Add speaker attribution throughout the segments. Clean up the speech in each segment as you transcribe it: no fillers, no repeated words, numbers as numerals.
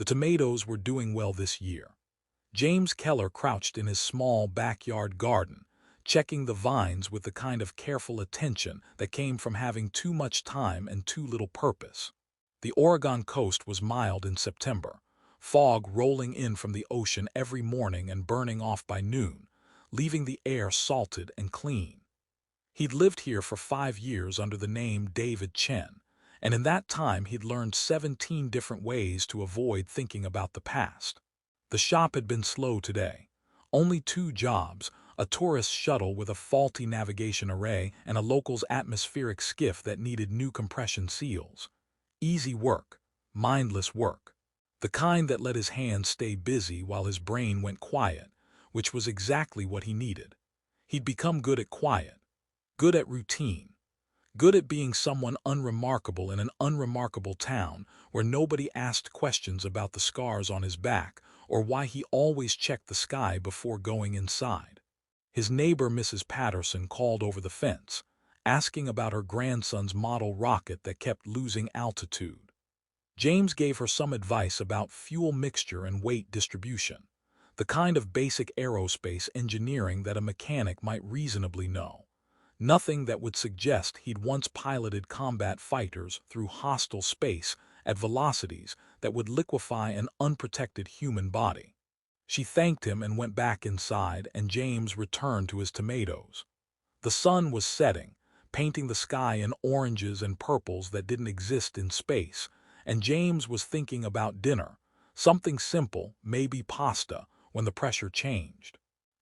Speaker 1: The tomatoes were doing well this year. James Keller crouched in his small backyard garden, checking the vines with the kind of careful attention that came from having too much time and too little purpose. The Oregon coast was mild in September, fog rolling in from the ocean every morning and burning off by noon, leaving the air salted and clean. He'd lived here for 5 years under the name David Chen, and in that time he'd learned 17 different ways to avoid thinking about the past. The shop had been slow today. Only 2 jobs, a tourist shuttle with a faulty navigation array and a local's atmospheric skiff that needed new compression seals. Easy work, mindless work. The kind that let his hands stay busy while his brain went quiet, which was exactly what he needed. He'd become good at quiet, good at routine, good at being someone unremarkable in an unremarkable town where nobody asked questions about the scars on his back or why he always checked the sky before going inside. His neighbor, Mrs. Patterson, called over the fence, asking about her grandson's model rocket that kept losing altitude. James gave her some advice about fuel mixture and weight distribution, the kind of basic aerospace engineering that a mechanic might reasonably know. Nothing that would suggest he'd once piloted combat fighters through hostile space at velocities that would liquefy an unprotected human body. She thanked him and went back inside, and James returned to his tomatoes. The sun was setting, painting the sky in oranges and purples that didn't exist in space, and James was thinking about dinner, something simple, maybe pasta, when the pressure changed.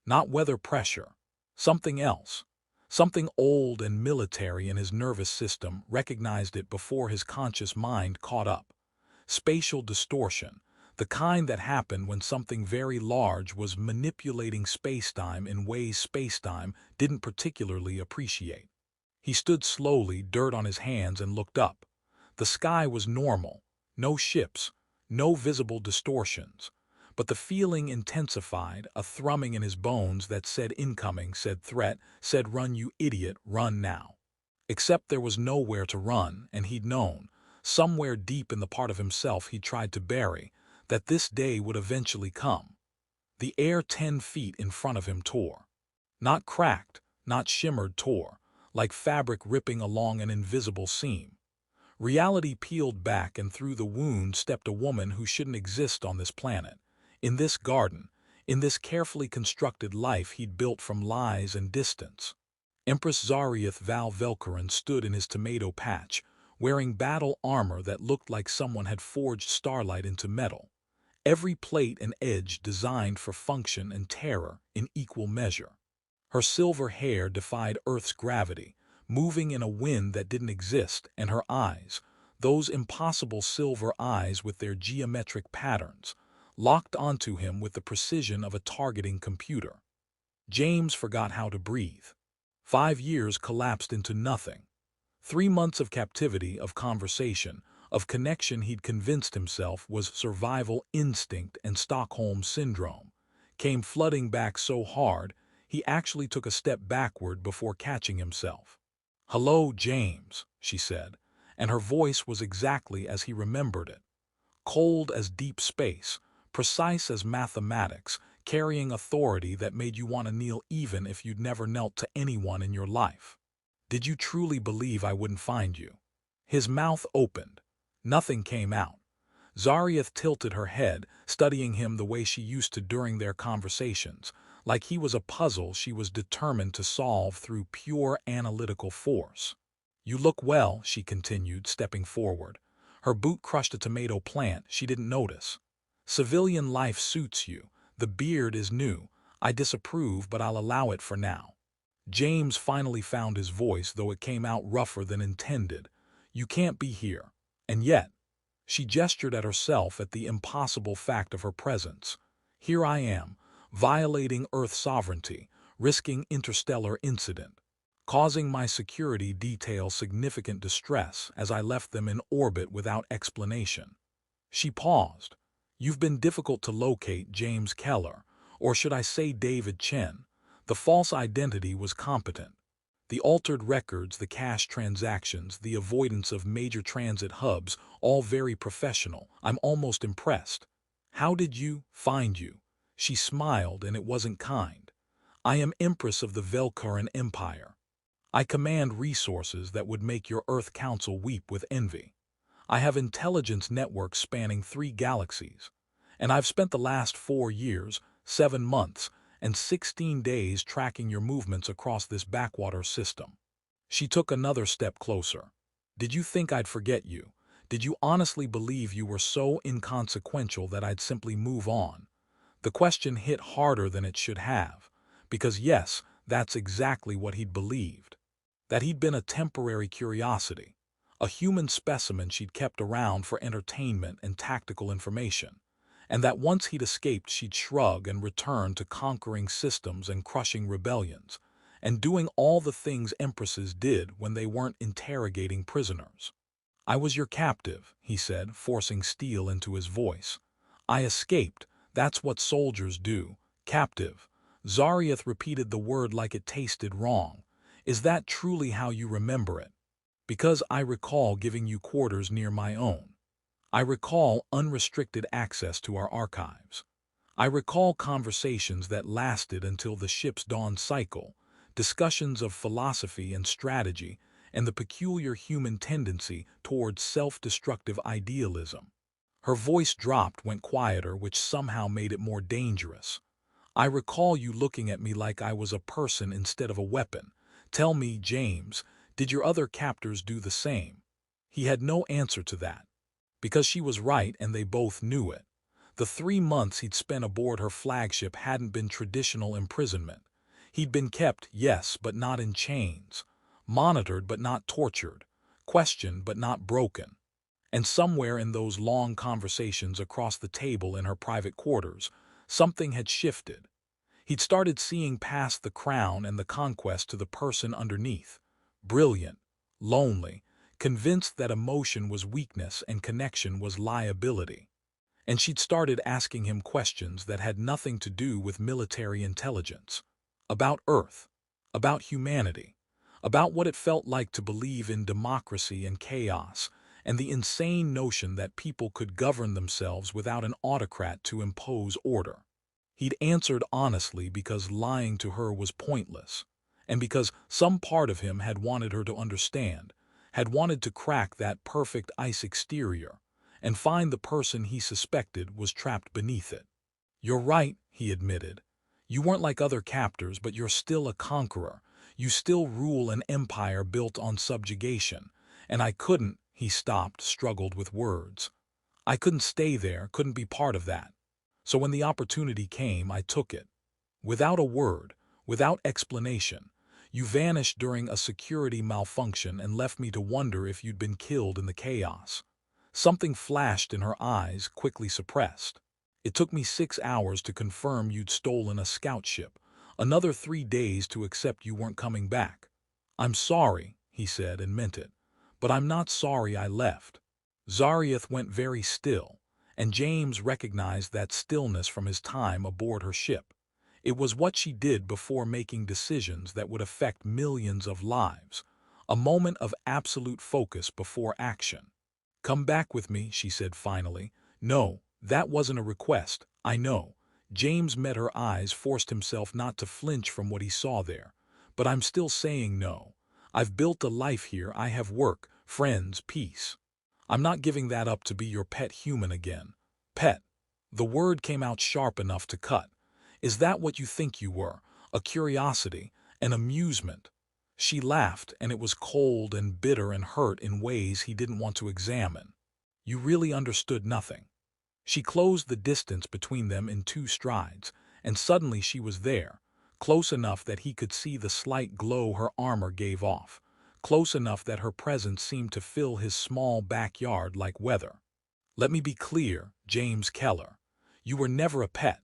Speaker 1: Not weather pressure, something else. Something old and military in his nervous system recognized it before his conscious mind caught up. Spatial distortion, the kind that happened when something very large was manipulating spacetime in ways spacetime didn't particularly appreciate. He stood slowly, dirt on his hands, and looked up. The sky was normal, no ships, no visible distortions. But the feeling intensified, a thrumming in his bones that said incoming, said threat, said run you idiot, run now. Except there was nowhere to run, and he'd known, somewhere deep in the part of himself he'd tried to bury, that this day would eventually come. The air 10 feet in front of him tore. Not cracked, not shimmered, tore, like fabric ripping along an invisible seam. Reality peeled back, and through the wound stepped a woman who shouldn't exist on this planet. In this garden, in this carefully constructed life he'd built from lies and distance. Empress Zarieth Velkaron stood in his tomato patch, wearing battle armor that looked like someone had forged starlight into metal. Every plate and edge designed for function and terror in equal measure. Her silver hair defied Earth's gravity, moving in a wind that didn't exist, and her eyes, those impossible silver eyes with their geometric patterns, locked onto him with the precision of a targeting computer. James forgot how to breathe. 5 years collapsed into nothing. 3 months of captivity, of conversation, of connection he'd convinced himself was survival instinct and Stockholm syndrome, came flooding back so hard he actually took a step backward before catching himself. "Hello, James," she said, and her voice was exactly as he remembered it. Cold as deep space, precise as mathematics, carrying authority that made you want to kneel even if you'd never knelt to anyone in your life. "Did you truly believe I wouldn't find you?" His mouth opened. Nothing came out. Zarieth tilted her head, studying him the way she used to during their conversations, like he was a puzzle she was determined to solve through pure analytical force. "You look well," she continued, stepping forward. Her boot crushed a tomato plant she didn't notice. "Civilian life suits you. The beard is new. I disapprove, but I'll allow it for now." James finally found his voice, though it came out rougher than intended. "You can't be here. And yet," she gestured at herself, at the impossible fact of her presence, "here I am, violating Earth sovereignty, risking interstellar incident, causing my security detail significant distress as I left them in orbit without explanation." She paused. "You've been difficult to locate, James Keller, or should I say David Chen. The false identity was competent. The altered records, the cash transactions, the avoidance of major transit hubs, all very professional. I'm almost impressed. How did you find you? She smiled, and it wasn't kind. I am Empress of the Velkaron Empire. I command resources that would make your Earth Council weep with envy. I have intelligence networks spanning 3 galaxies. And I've spent the last 4 years, 7 months, and 16 days tracking your movements across this backwater system. She took another step closer. Did you think I'd forget you? Did you honestly believe you were so inconsequential that I'd simply move on? The question hit harder than it should have, because yes, that's exactly what he'd believed. That he'd been a temporary curiosity, a human specimen she'd kept around for entertainment and tactical information, and that once he'd escaped she'd shrug and return to conquering systems and crushing rebellions, and doing all the things empresses did when they weren't interrogating prisoners. I was your captive, he said, forcing steel into his voice. I escaped. That's what soldiers do. Captive. Zarieth repeated the word like it tasted wrong. Is that truly how you remember it? Because I recall giving you quarters near my own. I recall unrestricted access to our archives. I recall conversations that lasted until the ship's dawn cycle, discussions of philosophy and strategy, and the peculiar human tendency towards self-destructive idealism. Her voice dropped, went quieter, which somehow made it more dangerous. I recall you looking at me like I was a person instead of a weapon. Tell me, James, did your other captors do the same? He had no answer to that. Because she was right and they both knew it. The 3 months he'd spent aboard her flagship hadn't been traditional imprisonment. He'd been kept, yes, but not in chains. Monitored but not tortured. Questioned but not broken. And somewhere in those long conversations across the table in her private quarters, something had shifted. He'd started seeing past the crown and the conquest to the person underneath. Brilliant, lonely, convinced that emotion was weakness and connection was liability. And she'd started asking him questions that had nothing to do with military intelligence. About Earth, about humanity, about what it felt like to believe in democracy and chaos, and the insane notion that people could govern themselves without an autocrat to impose order. He'd answered honestly because lying to her was pointless, and because some part of him had wanted her to understand, had wanted to crack that perfect ice exterior, and find the person he suspected was trapped beneath it. You're right, he admitted. You weren't like other captors, but you're still a conqueror. You still rule an empire built on subjugation. And I couldn't, he stopped, struggled with words. I couldn't stay there, couldn't be part of that. So when the opportunity came, I took it. Without a word, without explanation. You vanished during a security malfunction and left me to wonder if you'd been killed in the chaos. Something flashed in her eyes, quickly suppressed. It took me 6 hours to confirm you'd stolen a scout ship, another 3 days to accept you weren't coming back. I'm sorry, he said, and meant it. But I'm not sorry I left. Zarieth went very still, and James recognized that stillness from his time aboard her ship. It was what she did before making decisions that would affect millions of lives, a moment of absolute focus before action. Come back with me, she said finally. No, that wasn't a request, I know. James met her eyes, forced himself not to flinch from what he saw there. But I'm still saying no. I've built a life here, I have work, friends, peace. I'm not giving that up to be your pet human again. Pet. The word came out sharp enough to cut. Is that what you think you were? A curiosity, an amusement? She laughed, and it was cold and bitter and hurt in ways he didn't want to examine. You really understood nothing. She closed the distance between them in 2 strides, and suddenly she was there, close enough that he could see the slight glow her armor gave off, close enough that her presence seemed to fill his small backyard like weather. Let me be clear, James Keller. You were never a pet.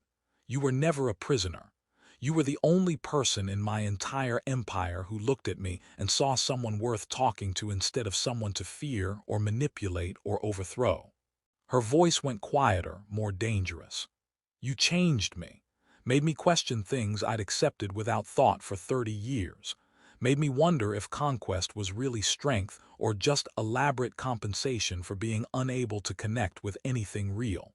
Speaker 1: You were never a prisoner. You were the only person in my entire empire who looked at me and saw someone worth talking to instead of someone to fear or manipulate or overthrow. Her voice went quieter, more dangerous. You changed me, made me question things I'd accepted without thought for 30 years, made me wonder if conquest was really strength or just elaborate compensation for being unable to connect with anything real.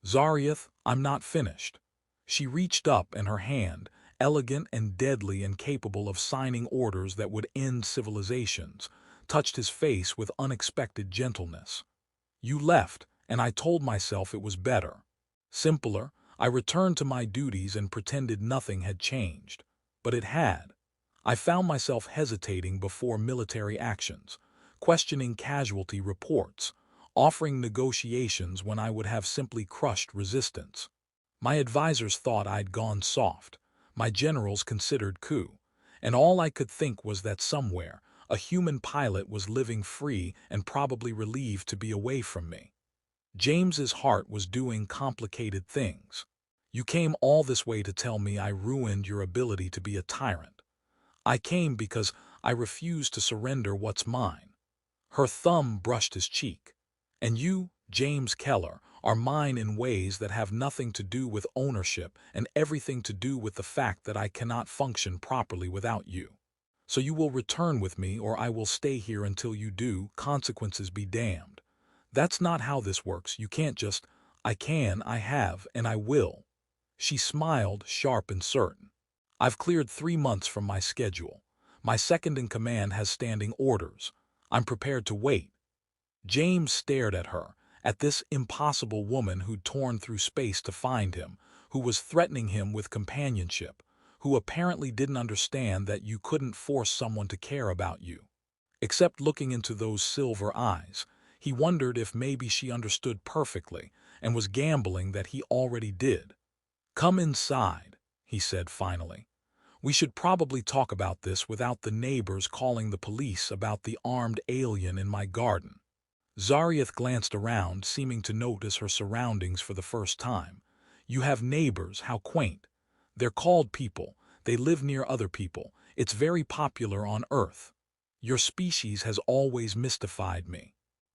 Speaker 1: Zarieth, I'm not finished. She reached up and her hand, elegant and deadly and capable of signing orders that would end civilizations, touched his face with unexpected gentleness. You left, and I told myself it was better. Simpler, I returned to my duties and pretended nothing had changed. But it had. I found myself hesitating before military actions, questioning casualty reports, offering negotiations when I would have simply crushed resistance. My advisors thought I'd gone soft, my generals considered coup, and all I could think was that somewhere, a human pilot was living free and probably relieved to be away from me. James's heart was doing complicated things. You came all this way to tell me I ruined your ability to be a tyrant. I came because I refused to surrender what's mine. Her thumb brushed his cheek. And you, James Keller, are mine in ways that have nothing to do with ownership and everything to do with the fact that I cannot function properly without you. So you will return with me or I will stay here until you do, consequences be damned. That's not how this works. You can't just, I can, I have, and I will. She smiled, sharp and certain. I've cleared 3 months from my schedule. My second-in-command has standing orders. I'm prepared to wait. James stared at her, at this impossible woman who'd torn through space to find him, who was threatening him with companionship, who apparently didn't understand that you couldn't force someone to care about you. Except looking into those silver eyes, he wondered if maybe she understood perfectly and was gambling that he already did. Come inside, he said finally. We should probably talk about this without the neighbors calling the police about the armed alien in my garden. Zarieth glanced around, seeming to notice her surroundings for the first time. You have neighbors, how quaint. They're called people. They live near other people. It's very popular on Earth. Your species has always mystified me.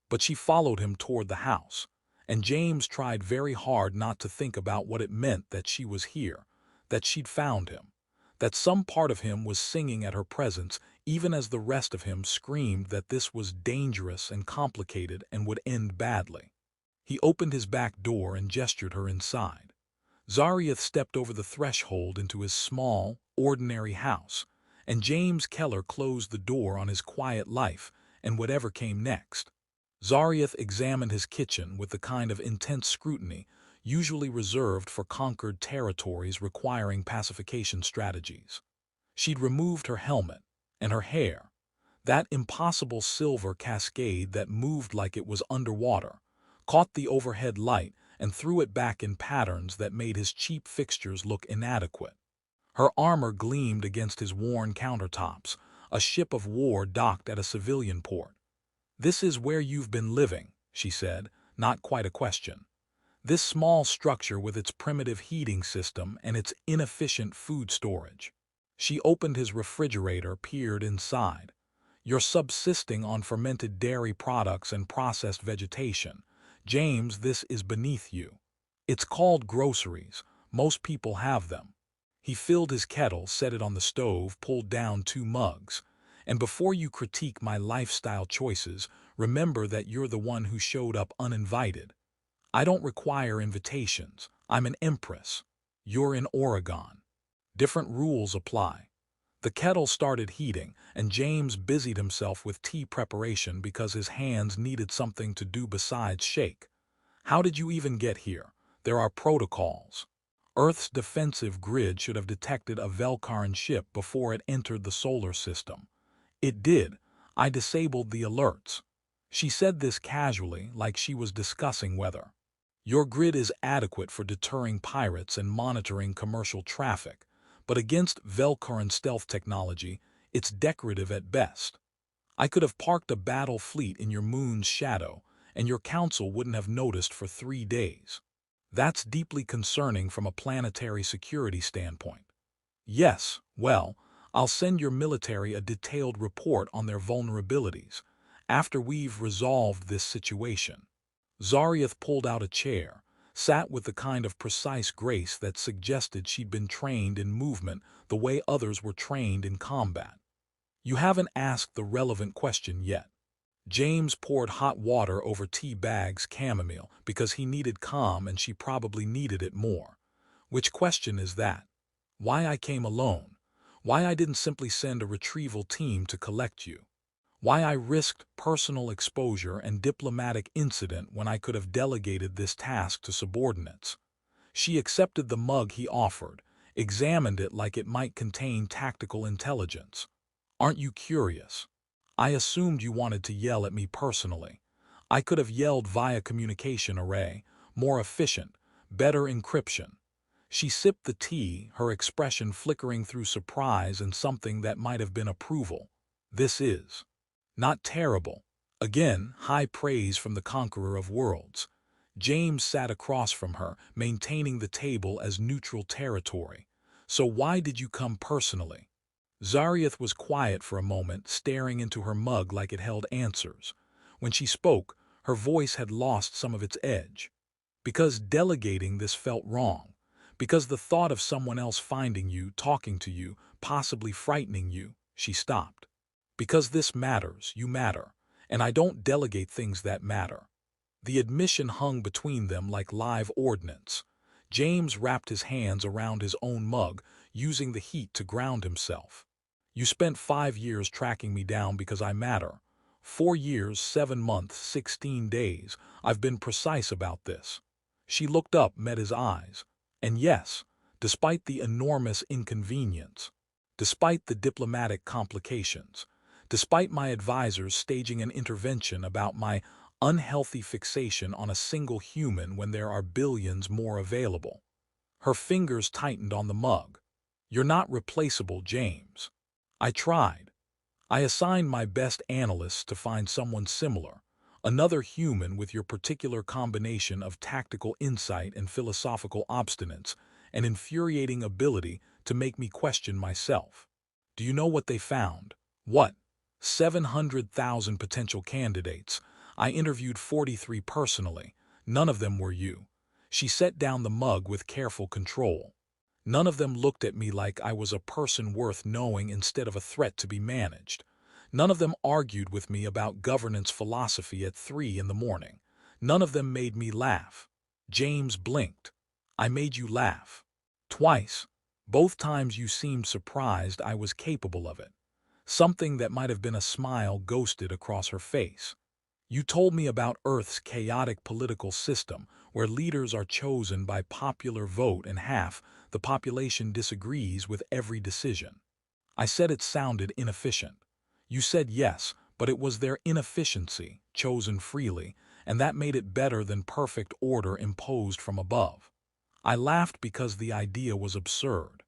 Speaker 1: But she followed him toward the house, and James tried very hard not to think about what it meant that she was here, that she'd found him, that some part of him was singing at her presence, even as the rest of him screamed that this was dangerous and complicated and would end badly. He opened his back door and gestured her inside. Zarieth stepped over the threshold into his small, ordinary house, and James Keller closed the door on his quiet life and whatever came next. Zarieth examined his kitchen with the kind of intense scrutiny usually reserved for conquered territories requiring pacification strategies. She'd removed her helmet, and her hair, that impossible silver cascade that moved like it was underwater, caught the overhead light and threw it back in patterns that made his cheap fixtures look inadequate. Her armor gleamed against his worn countertops, a ship of war docked at a civilian port. This is where you've been living, she said, not quite a question. This small structure with its primitive heating system and its inefficient food storage. She opened his refrigerator, peered inside. You're subsisting on fermented dairy products and processed vegetation. James, this is beneath you. It's called groceries. Most people have them. He filled his kettle, set it on the stove, pulled down 2 mugs. And before you critique my lifestyle choices, remember that you're the one who showed up uninvited. I don't require invitations. I'm an empress. You're in Oregon. Different rules apply. The kettle started heating, and James busied himself with tea preparation because his hands needed something to do besides shake. How did you even get here? There are protocols. Earth's defensive grid should have detected a Velkaron ship before it entered the solar system. It did. I disabled the alerts. She said this casually, like she was discussing weather. Your grid is adequate for deterring pirates and monitoring commercial traffic, but against Velkaron stealth technology, it's decorative at best. I could have parked a battle fleet in your moon's shadow, and your council wouldn't have noticed for 3 days. That's deeply concerning from a planetary security standpoint. Yes, well, I'll send your military a detailed report on their vulnerabilities after we've resolved this situation. Zarieth pulled out a chair, sat with the kind of precise grace that suggested she'd been trained in movement the way others were trained in combat. You haven't asked the relevant question yet. James poured hot water over tea bags chamomile because he needed calm and she probably needed it more. Which question is that? Why I came alone? Why I didn't simply send a retrieval team to collect you? Why I risked personal exposure and diplomatic incident when I could have delegated this task to subordinates? She accepted the mug he offered, examined it like it might contain tactical intelligence. Aren't you curious? I assumed you wanted to yell at me personally. I could have yelled via communication array, more efficient, better encryption. She sipped the tea, her expression flickering through surprise and something that might have been approval. This is not terrible. Again, high praise from the conqueror of worlds. James sat across from her, maintaining the table as neutral territory. So why did you come personally? Zarieth was quiet for a moment, staring into her mug like it held answers. When she spoke, her voice had lost some of its edge. Because delegating this felt wrong. Because the thought of someone else finding you, talking to you, possibly frightening you, she stopped. Because this matters, you matter, and I don't delegate things that matter. The admission hung between them like live ordnance. James wrapped his hands around his own mug, using the heat to ground himself. You spent 5 years tracking me down because I matter. 4 years, 7 months, 16 days. I've been precise about this. She looked up, met his eyes. And yes, despite the enormous inconvenience, despite the diplomatic complications, despite my advisors staging an intervention about my unhealthy fixation on a single human when there are billions more available. Her fingers tightened on the mug. You're not replaceable, James. I tried. I assigned my best analysts to find someone similar, another human with your particular combination of tactical insight and philosophical obstinance, an infuriating ability to make me question myself. Do you know what they found? What? 700,000 potential candidates. I interviewed 43 personally. None of them were you. She set down the mug with careful control. None of them looked at me like I was a person worth knowing instead of a threat to be managed. None of them argued with me about governance philosophy at 3 in the morning. None of them made me laugh. James blinked. I made you laugh. Twice. Both times you seemed surprised I was capable of it. Something that might have been a smile ghosted across her face. You told me about Earth's chaotic political system, where leaders are chosen by popular vote and half the population disagrees with every decision. I said it sounded inefficient. You said yes, but it was their inefficiency, chosen freely, and that made it better than perfect order imposed from above. I laughed because the idea was absurd.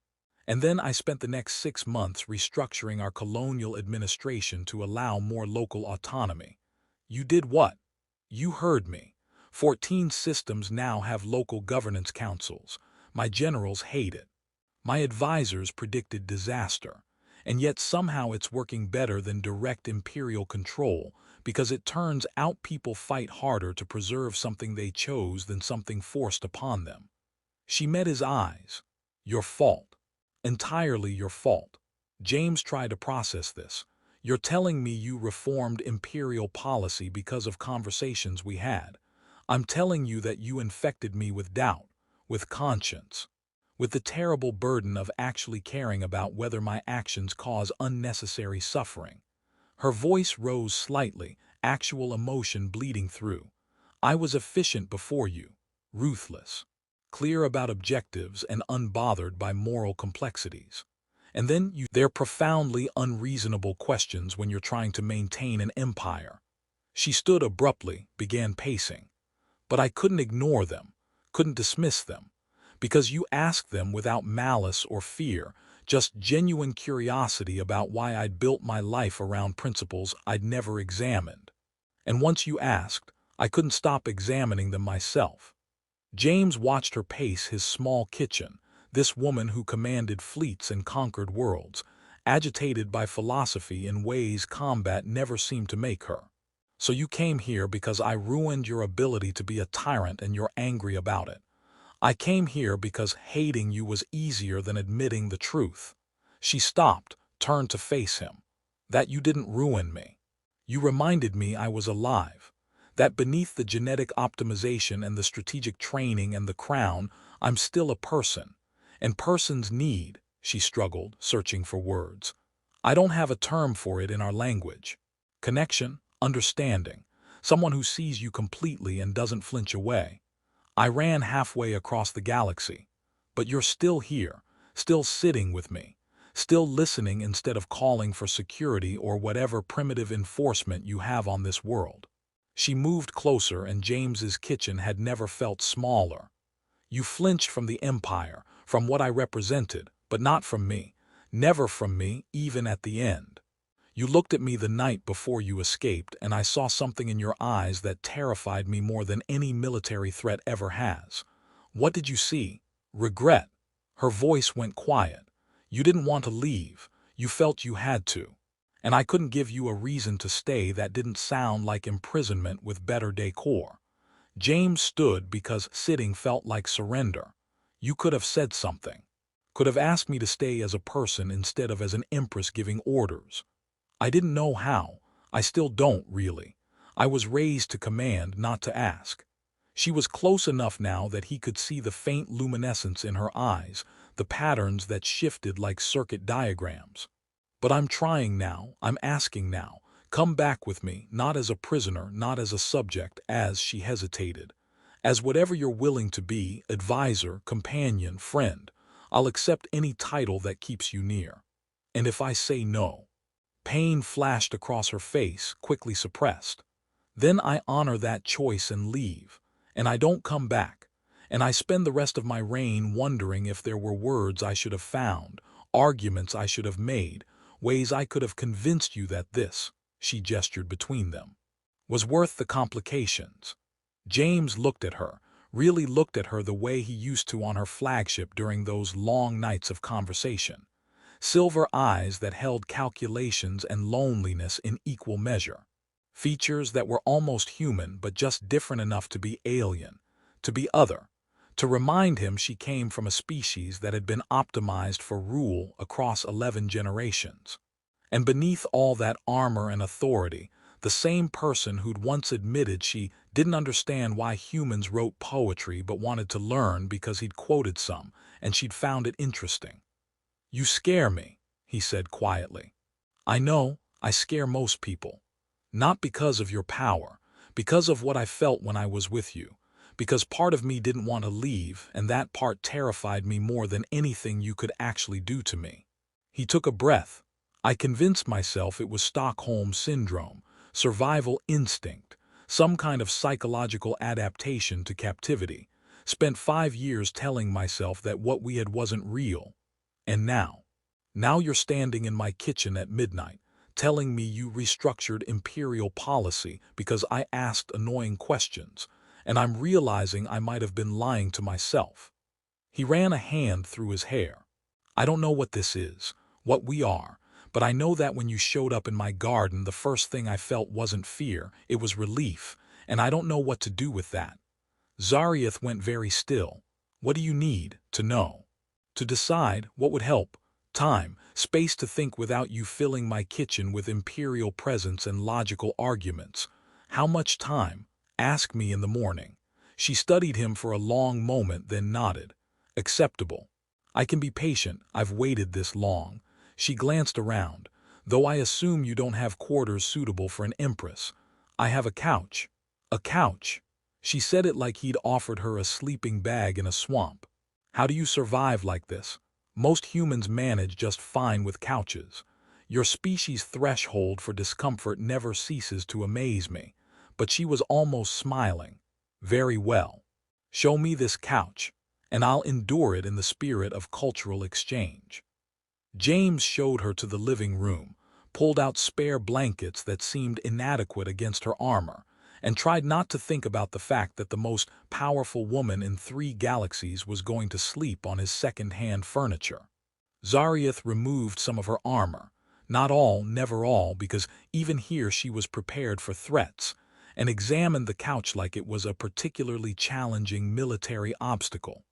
Speaker 1: And then I spent the next 6 months restructuring our colonial administration to allow more local autonomy. You did what? You heard me. 14 systems now have local governance councils. My generals hate it. My advisors predicted disaster. And yet somehow it's working better than direct imperial control because it turns out people fight harder to preserve something they chose than something forced upon them. She met his eyes. Your fault. Entirely your fault. James tried to process this. You're telling me you reformed imperial policy because of conversations we had. I'm telling you that you infected me with doubt, with conscience, with the terrible burden of actually caring about whether my actions cause unnecessary suffering. Her voice rose slightly, actual emotion bleeding through. I was efficient before you, ruthless, clear about objectives and unbothered by moral complexities. And then they're profoundly unreasonable questions when you're trying to maintain an empire. She stood abruptly, began pacing. But I couldn't ignore them, couldn't dismiss them, because you asked them without malice or fear, just genuine curiosity about why I'd built my life around principles I'd never examined. And once you asked, I couldn't stop examining them myself. James watched her pace his small kitchen, this woman who commanded fleets and conquered worlds, agitated by philosophy in ways combat never seemed to make her. So you came here because I ruined your ability to be a tyrant and you're angry about it. I came here because hating you was easier than admitting the truth. She stopped, turned to face him. That you didn't ruin me. You reminded me I was alive. That beneath the genetic optimization and the strategic training and the crown, I'm still a person. And persons need, she struggled, searching for words. I don't have a term for it in our language. Connection, understanding, someone who sees you completely and doesn't flinch away. I ran halfway across the galaxy. But you're still here, still sitting with me, still listening instead of calling for security or whatever primitive enforcement you have on this world. She moved closer, and James's kitchen had never felt smaller. You flinched from the Empire, from what I represented, but not from me. Never from me, even at the end. You looked at me the night before you escaped, and I saw something in your eyes that terrified me more than any military threat ever has. What did you see? Regret. Her voice went quiet. You didn't want to leave. You felt you had to. And I couldn't give you a reason to stay that didn't sound like imprisonment with better decor. James stood because sitting felt like surrender. You could have said something. Could have asked me to stay as a person instead of as an empress giving orders. I didn't know how. I still don't, really. I was raised to command, not to ask. She was close enough now that he could see the faint luminescence in her eyes, the patterns that shifted like circuit diagrams. But I'm trying now, I'm asking now. Come back with me, not as a prisoner, not as a subject, as she hesitated. As whatever you're willing to be, advisor, companion, friend. I'll accept any title that keeps you near. And if I say no? Pain flashed across her face, quickly suppressed. Then I honor that choice and leave. And I don't come back. And I spend the rest of my reign wondering if there were words I should have found, arguments I should have made, ways I could have convinced you that this, she gestured between them, was worth the complications. James looked at her, really looked at her the way he used to on her flagship during those long nights of conversation. Silver eyes that held calculations and loneliness in equal measure. Features that were almost human but just different enough to be alien, to be other, to remind him she came from a species that had been optimized for rule across 11 generations. And beneath all that armor and authority, the same person who'd once admitted she didn't understand why humans wrote poetry but wanted to learn because he'd quoted some, and she'd found it interesting. You scare me, he said quietly. I know, I scare most people. Not because of your power, because of what I felt when I was with you, because part of me didn't want to leave, and that part terrified me more than anything you could actually do to me. He took a breath. I convinced myself it was Stockholm Syndrome, survival instinct, some kind of psychological adaptation to captivity. Spent 5 years telling myself that what we had wasn't real. And now you're standing in my kitchen at midnight, telling me you restructured imperial policy because I asked annoying questions, and I'm realizing I might have been lying to myself. He ran a hand through his hair. I don't know what this is, what we are, but I know that when you showed up in my garden, the first thing I felt wasn't fear, it was relief, and I don't know what to do with that. Zarieth went very still. What do you need to know? To decide what would help? Time, space to think without you filling my kitchen with imperial presence and logical arguments. How much time? Ask me in the morning. She studied him for a long moment, then nodded. Acceptable. I can be patient, I've waited this long. She glanced around. Though I assume you don't have quarters suitable for an empress. I have a couch. A couch. She said it like he'd offered her a sleeping bag in a swamp. How do you survive like this? Most humans manage just fine with couches. Your species' threshold for discomfort never ceases to amaze me. But she was almost smiling. Very well. Show me this couch, and I'll endure it in the spirit of cultural exchange. James showed her to the living room, pulled out spare blankets that seemed inadequate against her armor, and tried not to think about the fact that the most powerful woman in 3 galaxies was going to sleep on his second-hand furniture. Zarieth removed some of her armor, not all, never all, because even here she was prepared for threats, and examined the couch like it was a particularly challenging military obstacle.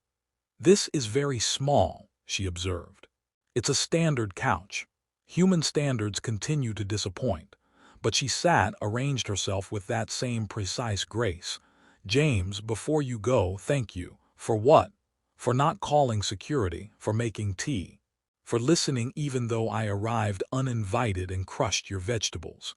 Speaker 1: This is very small, she observed. It's a standard couch. Human standards continue to disappoint. But she sat, arranged herself with that same precise grace. James, before you go, thank you. For what? For not calling security, for making tea, for listening even though I arrived uninvited and crushed your vegetables.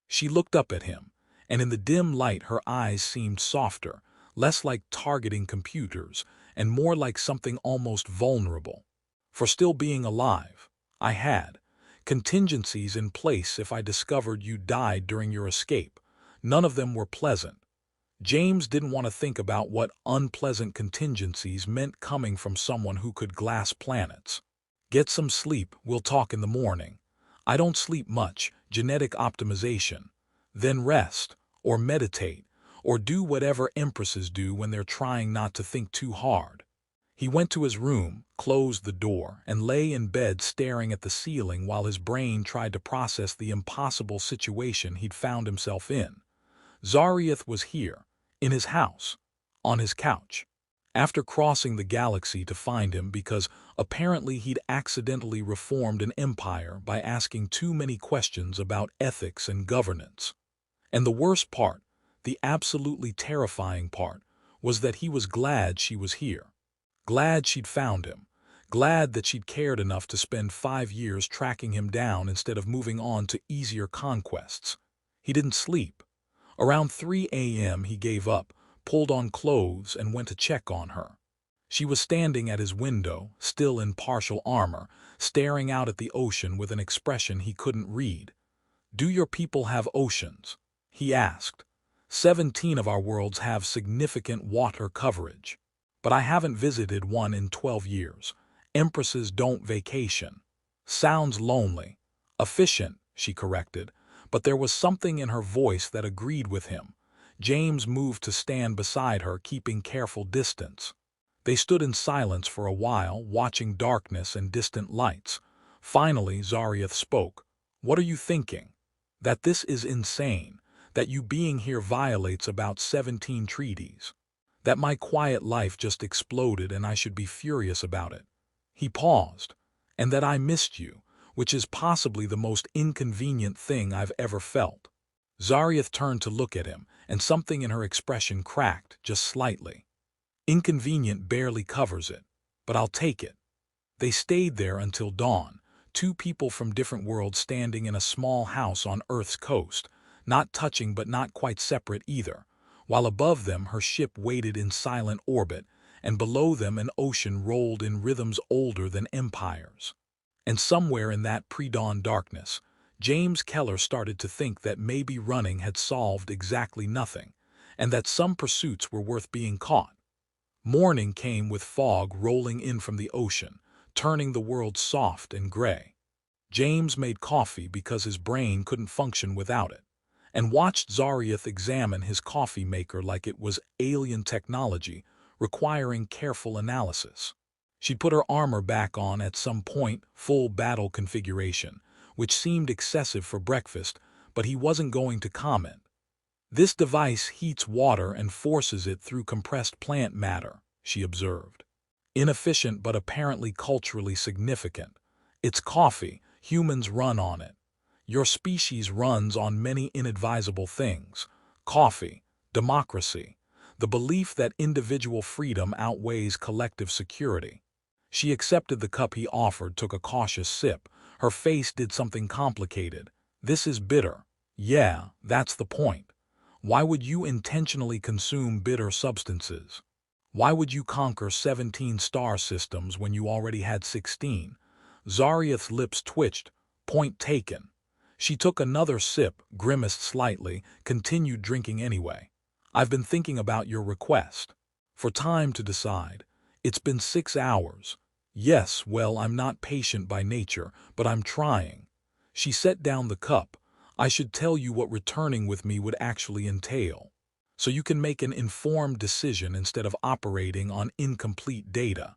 Speaker 1: She looked up at him, and in the dim light her eyes seemed softer, less like targeting computers, and more like something almost vulnerable. For still being alive, I had contingencies in place if I discovered you died during your escape. None of them were pleasant. James didn't want to think about what unpleasant contingencies meant coming from someone who could glass planets. Get some sleep, we'll talk in the morning. I don't sleep much, genetic optimization. Then rest, or meditate, or do whatever empresses do when they're trying not to think too hard. He went to his room, closed the door, and lay in bed staring at the ceiling while his brain tried to process the impossible situation he'd found himself in. Zarieth was here, in his house, on his couch. After crossing the galaxy to find him because apparently he'd accidentally reformed an empire by asking too many questions about ethics and governance. And the worst part, the absolutely terrifying part, was that he was glad she was here. Glad she'd found him. Glad that she'd cared enough to spend 5 years tracking him down instead of moving on to easier conquests. He didn't sleep. Around 3 a.m. he gave up, pulled on clothes, and went to check on her. She was standing at his window, still in partial armor, staring out at the ocean with an expression he couldn't read. "Do your people have oceans?" he asked. 17 of our worlds have significant water coverage. But I haven't visited one in 12 years. Empresses don't vacation. Sounds lonely. Efficient, she corrected, but there was something in her voice that agreed with him. James moved to stand beside her, keeping careful distance. They stood in silence for a while, watching darkness and distant lights. Finally, Zarieth spoke. "What are you thinking? That this is insane. That you being here violates about 17 treaties. That my quiet life just exploded and I should be furious about it." He paused. "And that I missed you, which is possibly the most inconvenient thing I've ever felt." Zarieth turned to look at him, and something in her expression cracked, just slightly. "Inconvenient barely covers it, but I'll take it." They stayed there until dawn, two people from different worlds standing in a small house on Earth's coast, not touching but not quite separate either, while above them her ship waited in silent orbit, and below them an ocean rolled in rhythms older than empires. And somewhere in that pre-dawn darkness, James Keller started to think that maybe running had solved exactly nothing, and that some pursuits were worth being caught. Morning came with fog rolling in from the ocean, turning the world soft and gray. James made coffee because his brain couldn't function without it, and watched Zarieth examine his coffee maker like it was alien technology, requiring careful analysis. She'd put her armor back on at some point, full battle configuration, which seemed excessive for breakfast, but he wasn't going to comment. "This device heats water and forces it through compressed plant matter," she observed. "Inefficient but apparently culturally significant. It's coffee, humans run on it. Your species runs on many inadvisable things. Coffee, democracy, the belief that individual freedom outweighs collective security." She accepted the cup he offered, took a cautious sip. Her face did something complicated. "This is bitter." "Yeah, that's the point. Why would you intentionally consume bitter substances? Why would you conquer 17 star systems when you already had 16? Zarieth's lips twitched. "Point taken." She took another sip, grimaced slightly, continued drinking anyway. "I've been thinking about your request. For time to decide. It's been 6 hours. Yes, well, I'm not patient by nature, but I'm trying." She set down the cup. "I should tell you what returning with me would actually entail, so you can make an informed decision instead of operating on incomplete data."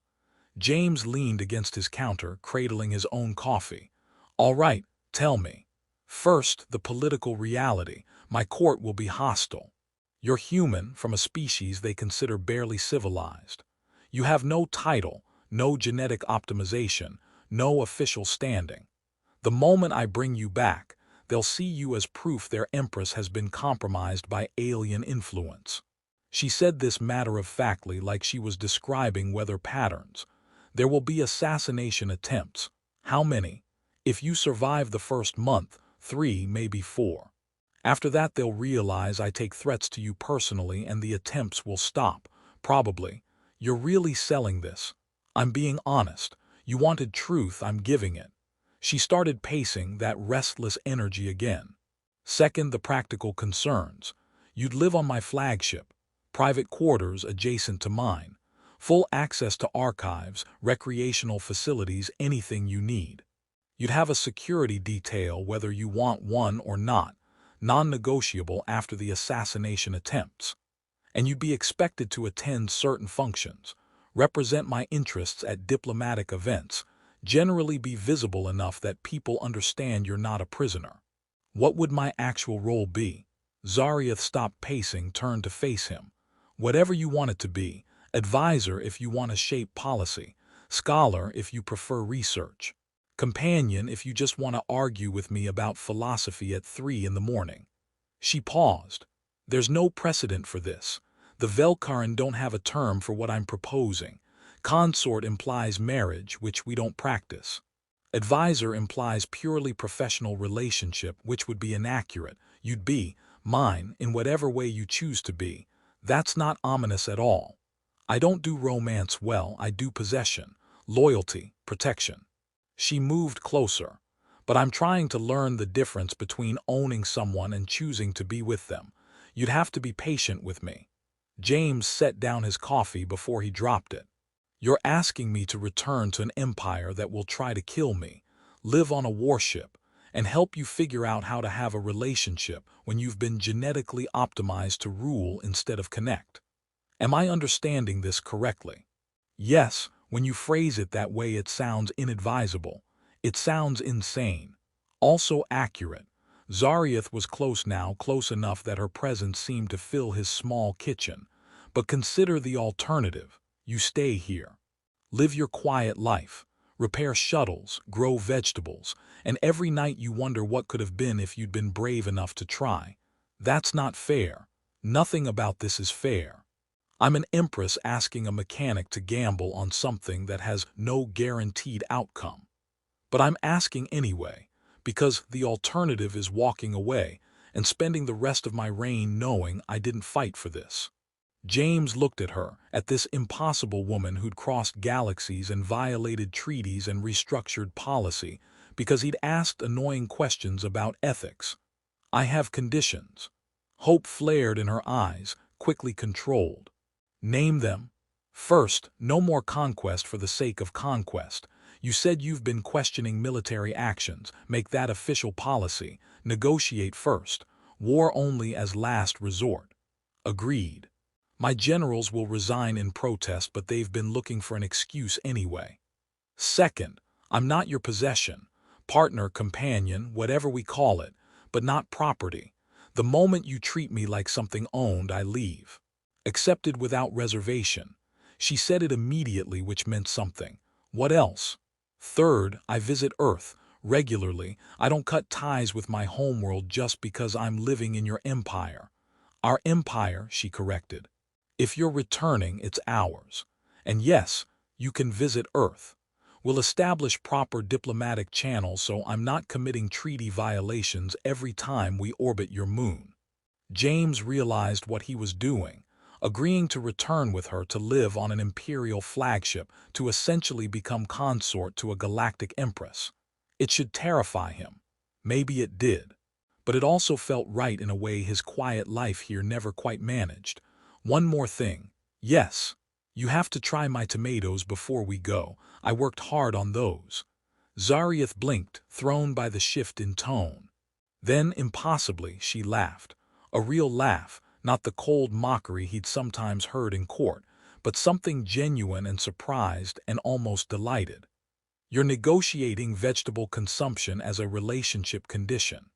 Speaker 1: James leaned against his counter, cradling his own coffee. "All right, tell me. First, the political reality. My court will be hostile. You're human, from a species they consider barely civilized. You have no title, no genetic optimization, no official standing. The moment I bring you back, they'll see you as proof their empress has been compromised by alien influence." She said this matter-of-factly, like she was describing weather patterns. "There will be assassination attempts. How many? If you survive the first month, 3, maybe 4. After that they'll realize I take threats to you personally and the attempts will stop. Probably. You're really selling this. I'm being honest. You wanted truth, I'm giving it." She started pacing, that restless energy again. "Second, the practical concerns. You'd live on my flagship. Private quarters adjacent to mine. Full access to archives, recreational facilities, anything you need. You'd have a security detail whether you want one or not, non-negotiable after the assassination attempts. And you'd be expected to attend certain functions, represent my interests at diplomatic events, generally be visible enough that people understand you're not a prisoner." "What would my actual role be?" Zarieth stopped pacing, turned to face him. "Whatever you want it to be. Advisor if you want to shape policy. Scholar if you prefer research. Companion if you just want to argue with me about philosophy at 3 in the morning." She paused. "There's no precedent for this. The Velkaron don't have a term for what I'm proposing. Consort implies marriage, which we don't practice. Advisor implies purely professional relationship, which would be inaccurate. You'd be mine in whatever way you choose to be. That's not ominous at all. I don't do romance well, I do possession, loyalty, protection." She moved closer. "But I'm trying to learn the difference between owning someone and choosing to be with them. You'd have to be patient with me." James set down his coffee before he dropped it. "You're asking me to return to an empire that will try to kill me, live on a warship, and help you figure out how to have a relationship when you've been genetically optimized to rule instead of connect. Am I understanding this correctly?" "Yes, when you phrase it that way it sounds inadvisable. It sounds insane. Also accurate." Zarieth was close now, close enough that her presence seemed to fill his small kitchen. "But consider the alternative. You stay here. Live your quiet life. Repair shuttles, grow vegetables, and every night you wonder what could have been if you'd been brave enough to try. That's not fair. Nothing about this is fair. I'm an empress asking a mechanic to gamble on something that has no guaranteed outcome. But I'm asking anyway, because the alternative is walking away and spending the rest of my reign knowing I didn't fight for this." James looked at her, at this impossible woman who'd crossed galaxies and violated treaties and restructured policy because he'd asked annoying questions about ethics. "I have conditions." Hope flared in her eyes, quickly controlled. "Name them." "First, no more conquest for the sake of conquest. You said you've been questioning military actions. Make that official policy. Negotiate first. War only as last resort." "Agreed. My generals will resign in protest, but they've been looking for an excuse anyway." "Second, I'm not your possession. Partner, companion, whatever we call it, but not property. The moment you treat me like something owned, I leave." "Accepted without reservation." She said it immediately, which meant something. "What else?" "Third, I visit Earth regularly. I don't cut ties with my homeworld just because I'm living in your empire." "Our empire," she corrected. "If you're returning, it's ours. And yes, you can visit Earth. We'll establish proper diplomatic channels so I'm not committing treaty violations every time we orbit your moon." James realized what he was doing, agreeing to return with her to live on an imperial flagship, to essentially become consort to a galactic empress. It should terrify him. Maybe it did. But it also felt right in a way his quiet life here never quite managed. "One more thing. Yes, you have to try my tomatoes before we go. I worked hard on those." Zarieth blinked, thrown by the shift in tone. Then, impossibly, she laughed. A real laugh, not the cold mockery he'd sometimes heard in court, but something genuine and surprised and almost delighted. "You're negotiating vegetable consumption as a relationship condition.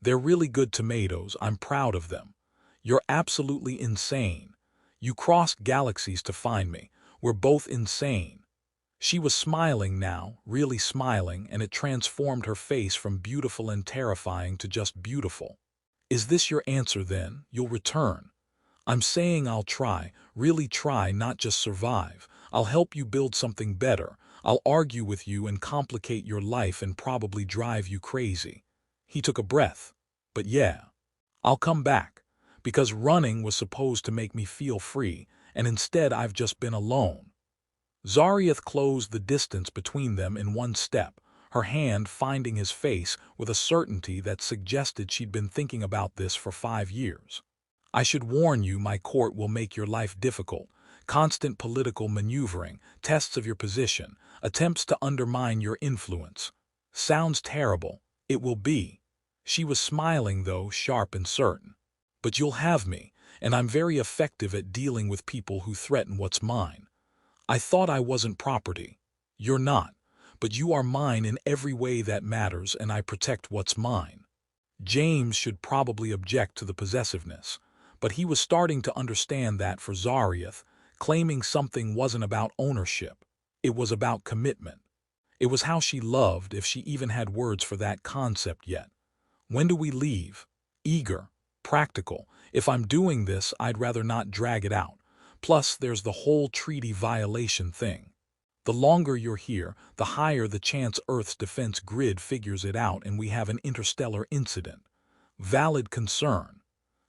Speaker 1: They're really good tomatoes, I'm proud of them. You're absolutely insane. You crossed galaxies to find me. We're both insane." She was smiling now, really smiling, and it transformed her face from beautiful and terrifying to just beautiful. "Is this your answer then? You'll return?" "I'm saying I'll try, really try, not just survive. I'll help you build something better. I'll argue with you and complicate your life and probably drive you crazy." He took a breath. "But yeah, I'll come back. Because running was supposed to make me feel free, and instead I've just been alone." Zarieth closed the distance between them in one step, her hand finding his face with a certainty that suggested she'd been thinking about this for 5 years. "I should warn you, my court will make your life difficult. Constant political maneuvering, tests of your position, attempts to undermine your influence." "Sounds terrible. It will be." She was smiling though, sharp and certain. "But you'll have me, and I'm very effective at dealing with people who threaten what's mine." "I thought I wasn't property." "You're not, but you are mine in every way that matters, and I protect what's mine." James should probably object to the possessiveness, but he was starting to understand that for Zarieth, claiming something wasn't about ownership. It was about commitment. It was how she loved, if she even had words for that concept yet. "When do we leave?" Eager, practical. "If I'm doing this, I'd rather not drag it out. Plus, there's the whole treaty violation thing. The longer you're here, the higher the chance Earth's defense grid figures it out and we have an interstellar incident." Valid concern.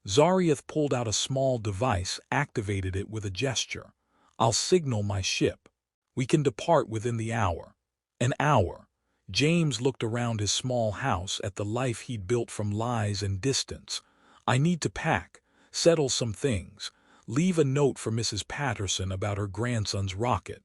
Speaker 1: Zarieth pulled out a small device, activated it with a gesture. "I'll signal my ship. We can depart within the hour." An hour. James looked around his small house at the life he'd built from lies and distance. "I need to pack, settle some things. Leave a note for Mrs. Patterson about her grandson's rocket.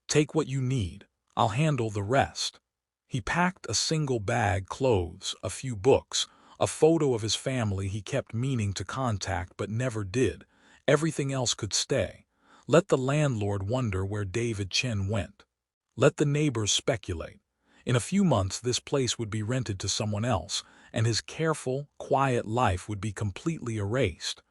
Speaker 1: Take what you need. I'll handle the rest." He packed a single bag, clothes, a few books, a photo of his family he kept meaning to contact but never did. Everything else could stay. Let the landlord wonder where David Chen went. Let the neighbors speculate. In a few months this place would be rented to someone else, and his careful, quiet life would be completely erased.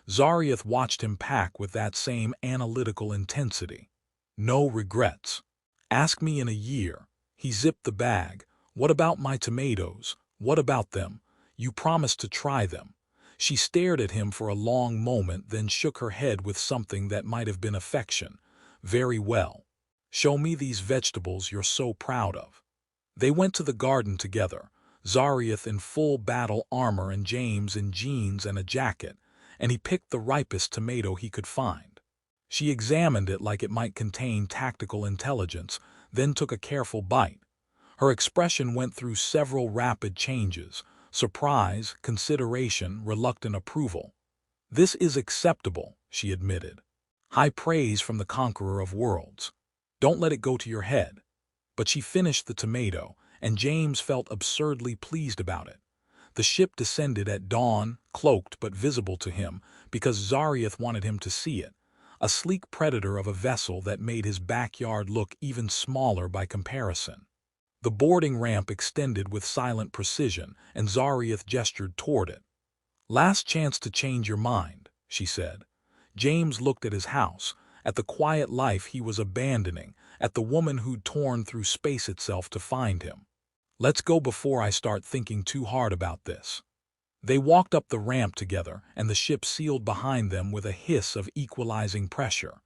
Speaker 1: Zarieth watched him pack with that same analytical intensity. No regrets. "Ask me in a year." He zipped the bag. "What about my tomatoes? What about them? You promised to try them." She stared at him for a long moment, then shook her head with something that might have been affection. "Very well. Show me these vegetables you're so proud of." They went to the garden together, Zarieth in full battle armor and James in jeans and a jacket, and he picked the ripest tomato he could find. She examined it like it might contain tactical intelligence, then took a careful bite. Her expression went through several rapid changes: surprise, consideration, reluctant approval. "This is acceptable," she admitted. "High praise from the conqueror of worlds. Don't let it go to your head." But she finished the tomato, and James felt absurdly pleased about it. The ship descended at dawn, cloaked but visible to him, because Zarieth wanted him to see it. A sleek predator of a vessel that made his backyard look even smaller by comparison. The boarding ramp extended with silent precision, and Zarieth gestured toward it. "Last chance to change your mind," she said. James looked at his house, at the quiet life he was abandoning, at the woman who'd torn through space itself to find him. "Let's go before I start thinking too hard about this." They walked up the ramp together, and the ship sealed behind them with a hiss of equalizing pressure.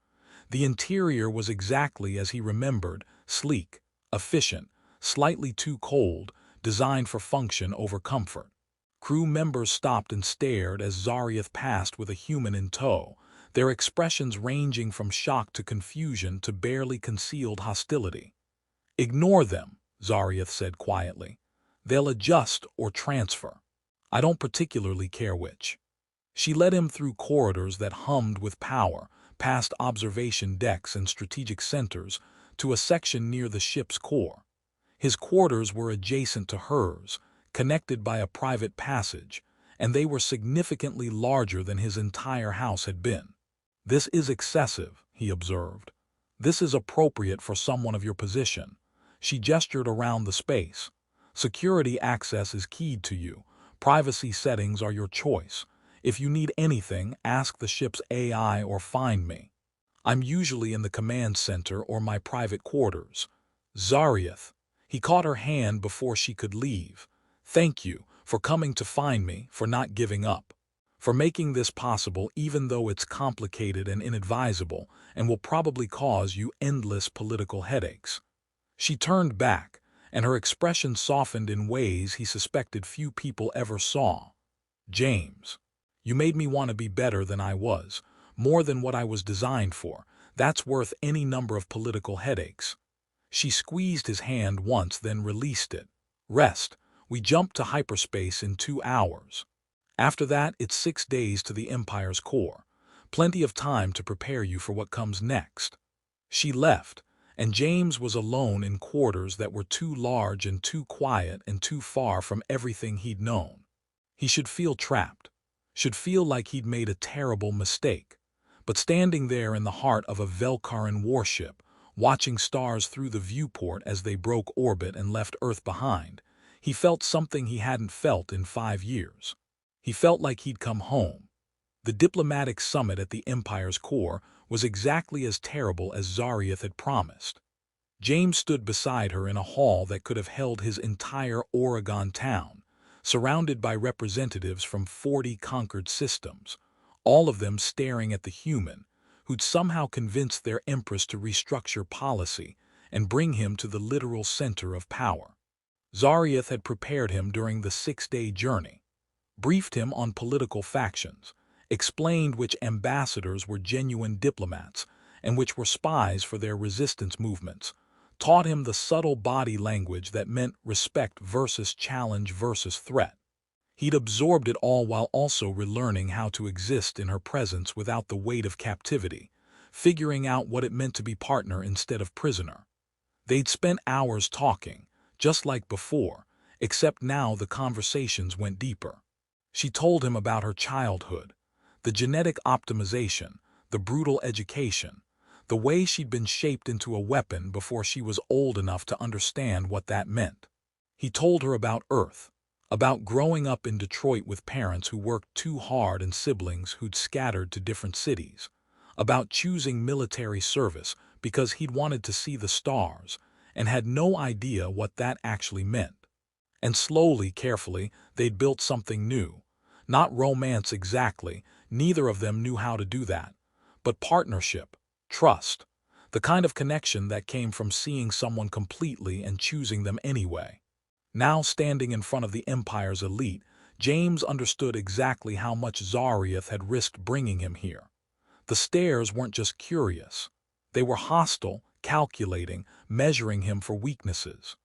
Speaker 1: The interior was exactly as he remembered: sleek, efficient, slightly too cold, designed for function over comfort. Crew members stopped and stared as Zarieth passed with a human in tow, their expressions ranging from shock to confusion to barely concealed hostility. "Ignore them," Zarieth said quietly. "They'll adjust or transfer. I don't particularly care which." She led him through corridors that hummed with power, past observation decks and strategic centers, to a section near the ship's core. His quarters were adjacent to hers, connected by a private passage, and they were significantly larger than his entire house had been. "This is excessive," he observed. "This is appropriate for someone of your position." She gestured around the space. "Security access is keyed to you. Privacy settings are your choice. If you need anything, ask the ship's AI or find me." I'm usually in the command center or my private quarters. Zarieth. He caught her hand before she could leave. Thank you for coming to find me, for not giving up, for making this possible even though it's complicated and inadvisable and will probably cause you endless political headaches. She turned back, and her expression softened in ways he suspected few people ever saw. James, you made me want to be better than I was, more than what I was designed for. That's worth any number of political headaches. She squeezed his hand once, then released it. Rest. We jump to hyperspace in 2 hours. After that, it's 6 days to the Empire's core. Plenty of time to prepare you for what comes next. She left, and James was alone in quarters that were too large and too quiet and too far from everything he'd known. He should feel trapped, should feel like he'd made a terrible mistake. But standing there in the heart of a Velkaron warship, watching stars through the viewport as they broke orbit and left Earth behind, he felt something he hadn't felt in 5 years. He felt like he'd come home. The diplomatic summit at the Empire's core was exactly as terrible as Zarieth had promised. James stood beside her in a hall that could have held his entire Oregon town, surrounded by representatives from 40 conquered systems, all of them staring at the human who'd somehow convinced their empress to restructure policy and bring him to the literal center of power. Zarieth had prepared him during the 6-day journey, briefed him on political factions, explained which ambassadors were genuine diplomats and which were spies for their resistance movements, taught him the subtle body language that meant respect versus challenge versus threat. He'd absorbed it all while also relearning how to exist in her presence without the weight of captivity, figuring out what it meant to be partner instead of prisoner. They'd spent hours talking, just like before, except now the conversations went deeper. She told him about her childhood, the genetic optimization, the brutal education, the way she'd been shaped into a weapon before she was old enough to understand what that meant. He told her about Earth, about growing up in Detroit with parents who worked too hard and siblings who'd scattered to different cities, about choosing military service because he'd wanted to see the stars and had no idea what that actually meant. And slowly, carefully, they'd built something new. Not romance exactly, neither of them knew how to do that, but partnership, trust, the kind of connection that came from seeing someone completely and choosing them anyway. Now standing in front of the Empire's elite, James understood exactly how much Zarieth had risked bringing him here. The stares weren't just curious. They were hostile, calculating, measuring him for weaknesses.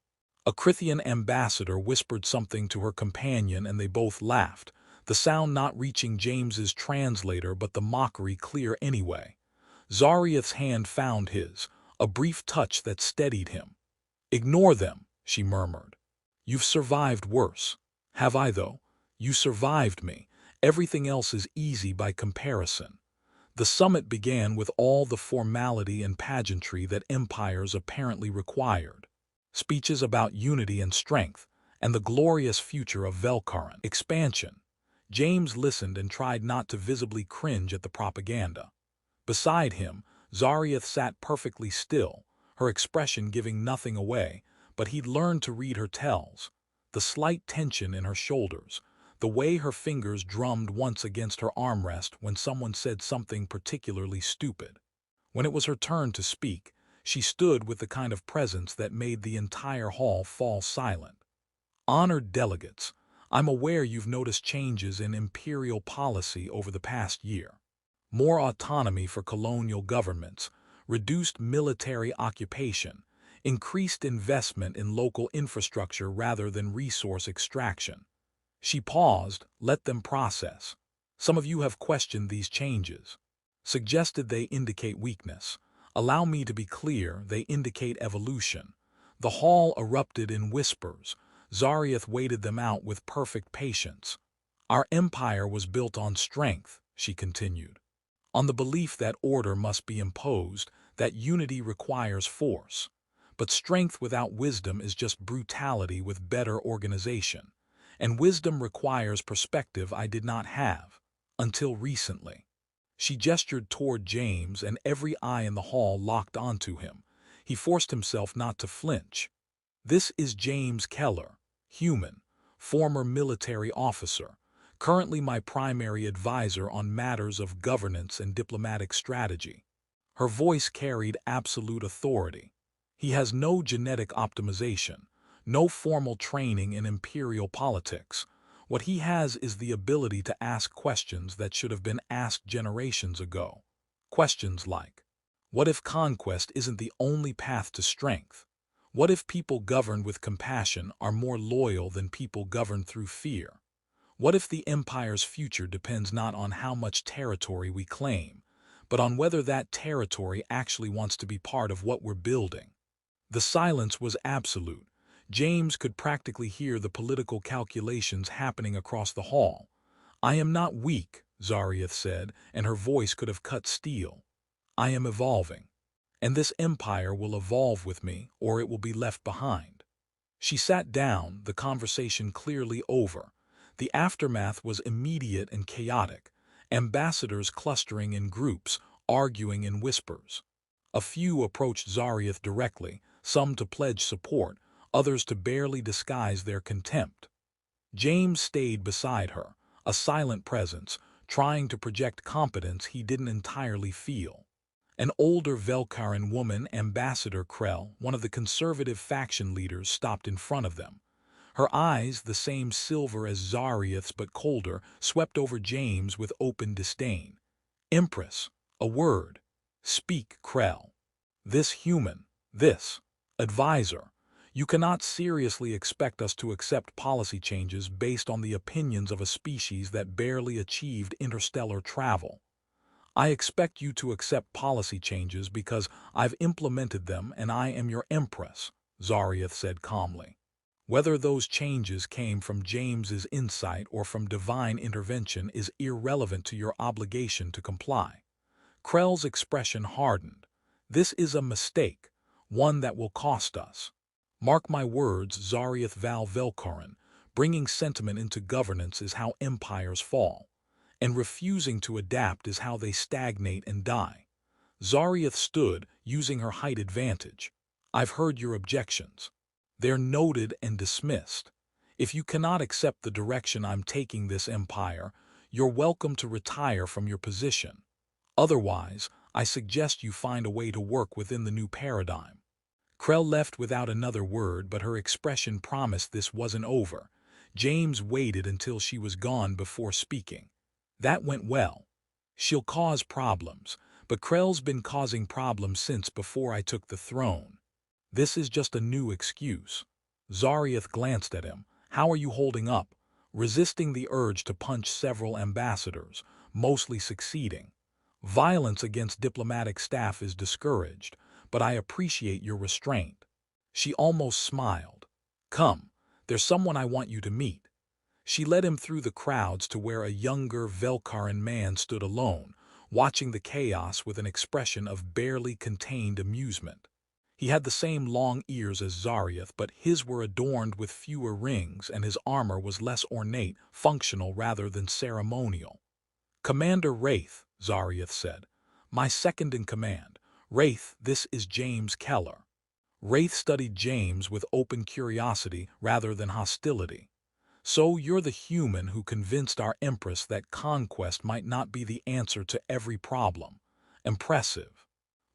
Speaker 1: A Crithian ambassador whispered something to her companion and they both laughed, the sound not reaching James's translator but the mockery clear anyway. Zarieth's hand found his, a brief touch that steadied him. "Ignore them," she murmured. "You've survived worse." "Have I, though? You survived me. Everything else is easy by comparison." The summit began with all the formality and pageantry that empires apparently required. Speeches about unity and strength, and the glorious future of Velkaron expansion. James listened and tried not to visibly cringe at the propaganda. Beside him, Zarieth sat perfectly still, her expression giving nothing away, but he'd learned to read her tells. The slight tension in her shoulders, the way her fingers drummed once against her armrest when someone said something particularly stupid. When it was her turn to speak, she stood with the kind of presence that made the entire hall fall silent. "Honored delegates, I'm aware you've noticed changes in imperial policy over the past year. More autonomy for colonial governments, reduced military occupation, increased investment in local infrastructure rather than resource extraction." She paused, let them process. "Some of you have questioned these changes, suggested they indicate weakness. Allow me to be clear, they indicate evolution." The hall erupted in whispers. Zarieth waited them out with perfect patience. "Our empire was built on strength," she continued, "on the belief that order must be imposed, that unity requires force. But strength without wisdom is just brutality with better organization. And wisdom requires perspective I did not have, until recently." She gestured toward James, and every eye in the hall locked onto him. He forced himself not to flinch. This is James Keller, human, former military officer, currently my primary advisor on matters of governance and diplomatic strategy. Her voice carried absolute authority. He has no genetic optimization, no formal training in imperial politics. What he has is the ability to ask questions that should have been asked generations ago. Questions like, what if conquest isn't the only path to strength? What if people governed with compassion are more loyal than people governed through fear? What if the empire's future depends not on how much territory we claim, but on whether that territory actually wants to be part of what we're building? The silence was absolute. James could practically hear the political calculations happening across the hall. I am not weak, Zarieth said, and her voice could have cut steel. I am evolving. And this empire will evolve with me, or it will be left behind. She sat down, the conversation clearly over. The aftermath was immediate and chaotic, ambassadors clustering in groups, arguing in whispers. A few approached Zarieth directly, some to pledge support, others to barely disguise their contempt. James stayed beside her, a silent presence, trying to project competence he didn't entirely feel. An older Velkaron woman, Ambassador Krell, one of the conservative faction leaders, stopped in front of them. Her eyes, the same silver as Zarieth's but colder, swept over James with open disdain. Empress, a word. Speak, Krell. This human, this advisor. You cannot seriously expect us to accept policy changes based on the opinions of a species that barely achieved interstellar travel. I expect you to accept policy changes because I've implemented them and I am your empress, Zarieth said calmly. Whether those changes came from James's insight or from divine intervention is irrelevant to your obligation to comply. Krell's expression hardened. This is a mistake, one that will cost us. Mark my words, Zarieth Velkaron, bringing sentiment into governance is how empires fall, and refusing to adapt is how they stagnate and die. Zarieth stood, using her height advantage. I've heard your objections. They're noted and dismissed. If you cannot accept the direction I'm taking this empire, you're welcome to retire from your position. Otherwise, I suggest you find a way to work within the new paradigm. Krell left without another word, but her expression promised this wasn't over. James waited until she was gone before speaking. That went well. She'll cause problems, but Krell's been causing problems since before I took the throne. This is just a new excuse. Zarieth glanced at him. How are you holding up? Resisting the urge to punch several ambassadors, mostly succeeding. Violence against diplomatic staff is discouraged, but I appreciate your restraint. She almost smiled. Come, there's someone I want you to meet. She led him through the crowds to where a younger Velkaron man stood alone, watching the chaos with an expression of barely contained amusement. He had the same long ears as Zarieth, but his were adorned with fewer rings and his armor was less ornate, functional rather than ceremonial. Commander Wraith, Zarieth said. My second in command. Wraith, this is James Keller. Wraith studied James with open curiosity rather than hostility. So you're the human who convinced our Empress that conquest might not be the answer to every problem. Impressive.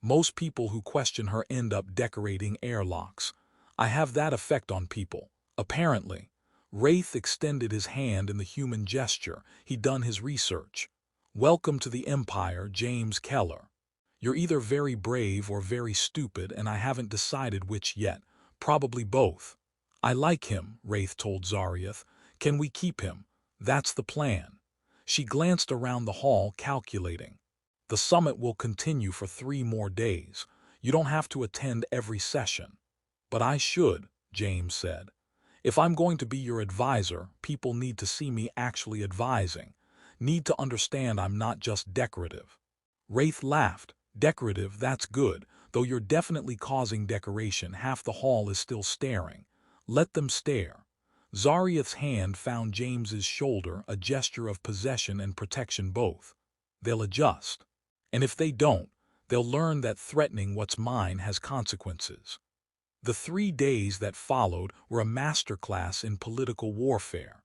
Speaker 1: Most people who question her end up decorating airlocks. I have that effect on people, apparently. Wraith extended his hand in the human gesture. He'd done his research. Welcome to the Empire, James Keller. You're either very brave or very stupid, and I haven't decided which yet. Probably both. I like him, Wraith told Zarieth. Can we keep him? That's the plan. She glanced around the hall, calculating. The summit will continue for 3 more days. You don't have to attend every session. But I should, James said. If I'm going to be your advisor, people need to see me actually advising. Need to understand I'm not just decorative. Wraith laughed. Decorative, that's good, though you're definitely causing decoration. Half the hall is still staring. Let them stare. Zarieth's hand found James's shoulder, a gesture of possession and protection both. they'll adjust. And if they don't, they'll learn that threatening what's mine has consequences. The 3 days that followed were a masterclass in political warfare.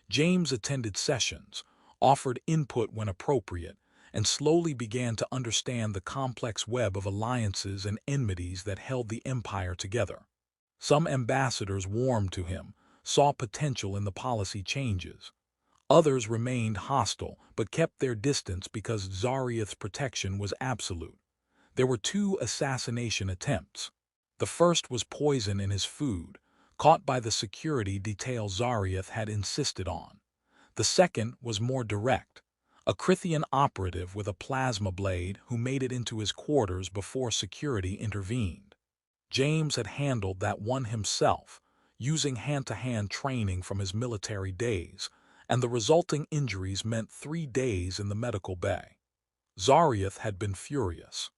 Speaker 1: James attended sessions, offered input when appropriate, and slowly began to understand the complex web of alliances and enmities that held the empire together. Some ambassadors warmed to him, saw potential in the policy changes. Others remained hostile but kept their distance because Zarieth's protection was absolute. There were 2 assassination attempts. The first was poison in his food, caught by the security detail Zarieth had insisted on. The second was more direct. A Crithian operative with a plasma blade who made it into his quarters before security intervened. James had handled that one himself, using hand-to-hand training from his military days, and the resulting injuries meant 3 days in the medical bay. Zarieth had been furious.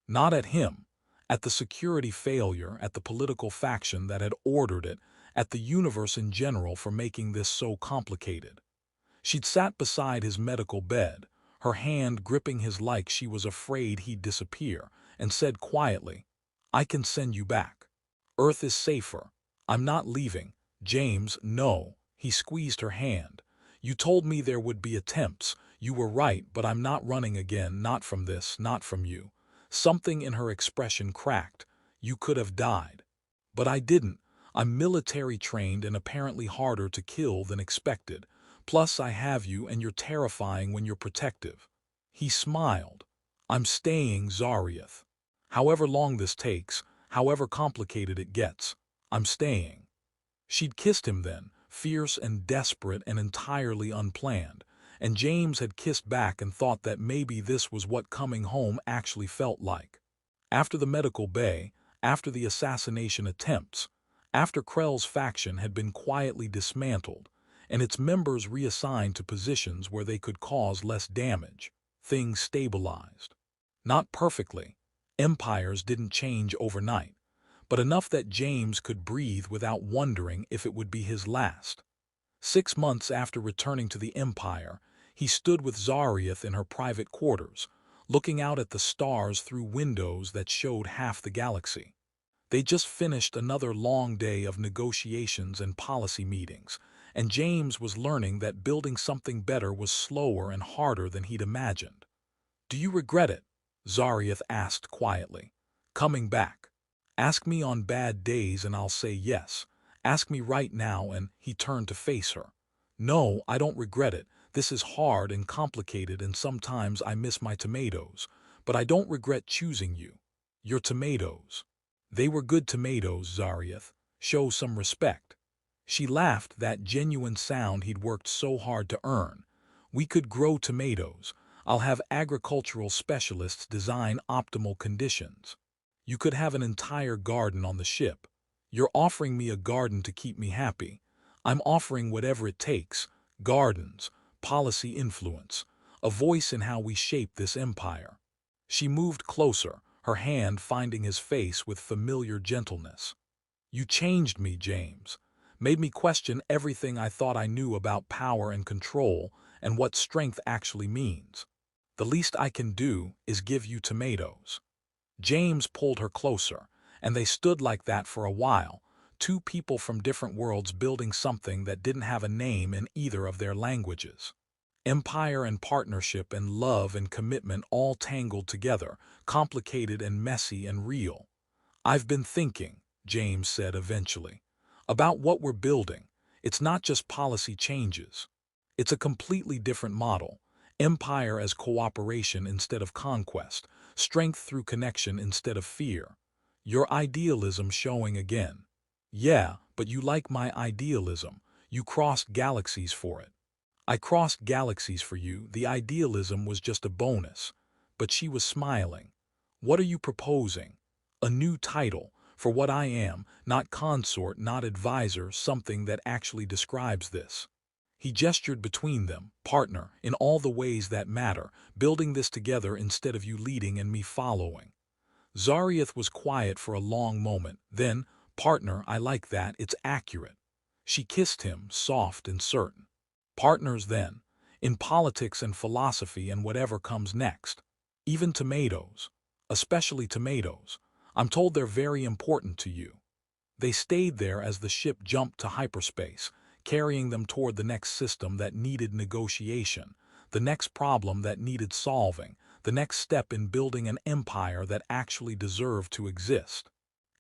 Speaker 1: Not at him, at the security failure, at the political faction that had ordered it, at the universe in general for making this so complicated. She'd sat beside his medical bed, her hand gripping his like she was afraid he'd disappear, and said quietly, "I can send you back. Earth is safer. I'm not leaving." "James, no." He squeezed her hand. "You told me there would be attempts. You were right, but I'm not running again, not from this, not from you." Something in her expression cracked. "You could have died." "But I didn't. I'm military trained and apparently harder to kill than expected. Plus I have you and you're terrifying when you're protective." He smiled. "I'm staying, Zarieth. However long this takes, however complicated it gets, I'm staying." She'd kissed him then, fierce and desperate and entirely unplanned, and James had kissed back and thought that maybe this was what coming home actually felt like. After the medical bay, after the assassination attempts, after Krell's faction had been quietly dismantled, and its members reassigned to positions where they could cause less damage, things stabilized. Not perfectly. Empires didn't change overnight, but enough that James could breathe without wondering if it would be his last. 6 months after returning to the Empire, he stood with Zarieth in her private quarters, looking out at the stars through windows that showed half the galaxy. They just finished another long day of negotiations and policy meetings, and James was learning that building something better was slower and harder than he'd imagined. "Do you regret it?" Zarieth asked quietly. "Coming back? Ask me on bad days and I'll say yes. Ask me right now," and he turned to face her. "No, I don't regret it. This is hard and complicated and sometimes I miss my tomatoes. But I don't regret choosing you. Your tomatoes. They were good tomatoes, Zarieth. Show some respect." She laughed, that genuine sound he'd worked so hard to earn. "We could grow tomatoes. I'll have agricultural specialists design optimal conditions. You could have an entire garden on the ship. You're offering me a garden to keep me happy. I'm offering whatever it takes: gardens, policy influence, a voice in how we shape this empire." She moved closer, her hand finding his face with familiar gentleness. "You changed me, James. Made me question everything I thought I knew about power and control and what strength actually means. The least I can do is give you tomatoes." James pulled her closer, and they stood like that for a while, 2 people from different worlds building something that didn't have a name in either of their languages. Empire and partnership and love and commitment all tangled together, complicated and messy and real. "I've been thinking," James said eventually, "about what we're building. It's not just policy changes. It's a completely different model. Empire as cooperation instead of conquest, strength through connection instead of fear. Your idealism showing again." "Yeah, but you like my idealism. You crossed galaxies for it." "I crossed galaxies for you. The idealism was just a bonus." But she was smiling. "What are you proposing?" "A new title, for what I am, not consort, not advisor, something that actually describes this." He gestured between them. "Partner, in all the ways that matter, building this together instead of you leading and me following." Zarieth was quiet for a long moment. Then, "Partner, I like that, it's accurate." She kissed him, soft and certain. "Partners then. in politics and philosophy and whatever comes next. Even tomatoes, especially tomatoes, I'm told they're very important to you. They stayed there as the ship jumped to hyperspace, carrying them toward the next system that needed negotiation, the next problem that needed solving, the next step in building an empire that actually deserved to exist.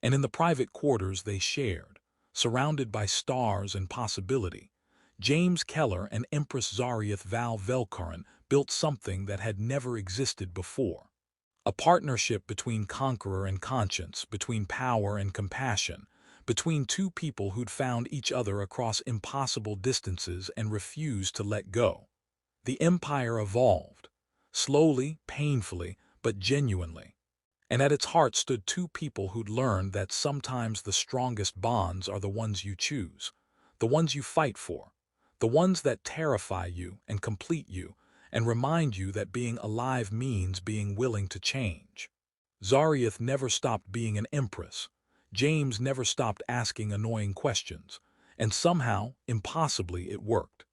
Speaker 1: And in the private quarters they shared, surrounded by stars and possibility, James Keller and Empress Zarieth Velkaron built something that had never existed before. A partnership between conqueror and conscience, between power and compassion, between two people who'd found each other across impossible distances and refused to let go. The empire evolved, slowly, painfully, but genuinely. And at its heart stood two people who'd learned that sometimes the strongest bonds are the ones you choose, the ones you fight for, the ones that terrify you and complete you, and remind you that being alive means being willing to change. Zarieth never stopped being an empress. James never stopped asking annoying questions. And somehow, impossibly, it worked.